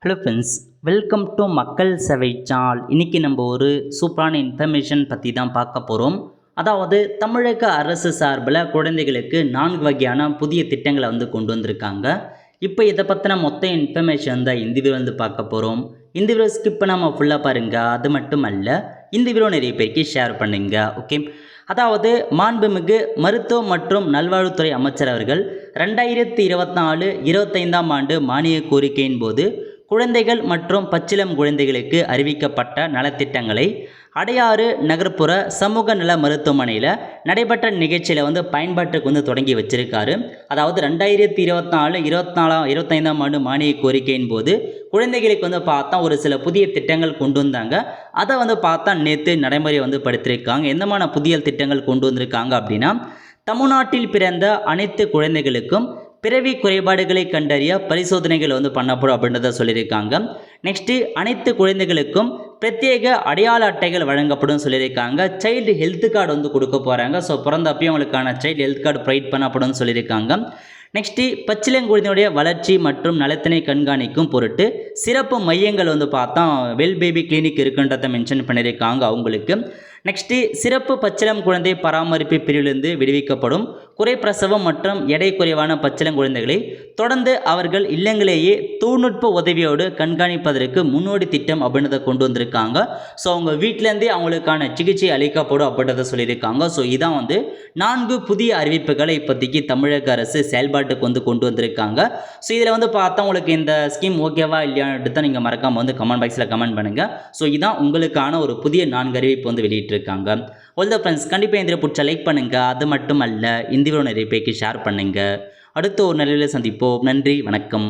Hello friends, welcome to மக்கள் சேவை channel. இன்றைக்கி நம்ம ஒரு சூப்பரான இன்ஃபர்மேஷன் பற்றி தான் பார்க்க போகிறோம். அதாவது தமிழக அரசு சார்பில் குழந்தைகளுக்கு 4 வகையான புதிய திட்டங்களை கொண்டு வந்திருக்காங்க. இப்போ இதை பற்றின மொத்த இன்ஃபர்மேஷன் தான் இந்த வீடியோ பார்க்க போகிறோம். இந்த வீடியோ ஸ்கிப் பண்ணாமல் ஃபுல்லாக பாருங்கள். அது மட்டும் அல்ல, இந்த வீடியோ நிறைய பேருக்கு ஷேர் பண்ணுங்க. ஓகே, அதாவது மாண்புமிகு மருத்துவ மற்றும் நல்வாழ்வுத்துறை அமைச்சர் அவர்கள் 2024-25 ஆண்டு மானிய கோரிக்கையின் போது குழந்தைகள் மற்றும் பச்சிளம் குழந்தைகளுக்கு அறிவிக்கப்பட்ட நலத்திட்டங்களை அடையாறு நகர்ப்புற சமூக நல மருத்துவமனையில் நடைபெற்ற நிகழ்ச்சியில் பயன்பாட்டுக்கு தொடங்கி வச்சிருக்காரு. அதாவது 2024-25 ஆண்டு மானிய கோரிக்கையின் போது குழந்தைகளுக்கு பார்த்தா ஒரு சில புதிய திட்டங்கள் கொண்டு வந்தாங்க. அதை பார்த்தா நேற்று நடைமுறை படுத்திருக்காங்க. எந்தமான புதிய திட்டங்கள் கொண்டு வந்திருக்காங்க அப்படின்னா, தமிழ்நாட்டில் பிறந்த அனைத்து குழந்தைகளுக்கும் பிறவி குறைபாடுகளை கண்டறிய பரிசோதனைகள் பண்ணப்படும் அப்படின்றத சொல்லியிருக்காங்க. நெக்ஸ்ட்டு அனைத்து குழந்தைகளுக்கும் பிரத்யேக அடையாள அட்டைகள் வழங்கப்படும் சொல்லியிருக்காங்க. சைல்டு ஹெல்த் கார்டு கொடுக்க போகிறாங்க. ஸோ பிறந்தப்பையும் அவங்களுக்கான சைல்டு ஹெல்த் கார்டு ப்ரொவைட் பண்ணப்படும் சொல்லியிருக்காங்க. நெக்ஸ்ட்டு பச்சிளங்குழந்தையுடைய வளர்ச்சி மற்றும் நலத்தினை கண்காணிக்கும் பொருட்டு சிறப்பு மையங்கள் பார்த்தா வெல் பேபி கிளினிக் இருக்குன்றதை மென்ஷன் பண்ணியிருக்காங்க அவங்களுக்கு. நெக்ஸ்ட்டு சிறப்பு பச்சிளம் குழந்தை பராமரிப்பு பிரிவிலிருந்து விடுவிக்கப்படும் குறைப்பிரசவம் மற்றும் எடை குறைவான பச்சிளம் குழந்தைகளை தொடர்ந்து அவர்கள் இல்லங்களிலேயே தொழில்நுட்ப உதவியோடு கண்காணிப்பதற்கு முன்னோடி திட்டம் அப்படின்றத கொண்டு வந்திருக்காங்க. ஸோ அவங்க வீட்டிலேருந்தே அவங்களுக்கான சிகிச்சை அளிக்கப்படும் அப்படின்றத சொல்லியிருக்காங்க. ஸோ இதான் 4 புதிய அறிவிப்புகளை இப்போதைக்கு தமிழக அரசு செயல்பாட்டுக்கு கொண்டு வந்திருக்காங்க. ஸோ இதில் பார்த்தா உங்களுக்கு இந்த ஸ்கீம் ஓகேவா இல்லையான்னு தான் நீங்கள் மறக்காமல் கமெண்ட் பாக்ஸில் கமெண்ட் பண்ணுங்கள். ஸோ இதான் உங்களுக்கான ஒரு புதிய 4 அறிவிப்பு வெளியிட்டிருக்காங்க. ஆல் த ஃப்ரெண்ட்ஸ், கண்டிப்பாக இந்த பிடிச்ச லைக் பண்ணுங்கள். அது மட்டும் அல்ல, இந்த வீடியோ நிறைய பேருக்கு ஷேர் பண்ணுங்கள். அடுத்த ஒரு நிலையில் சந்திப்போம். நன்றி, வணக்கம்.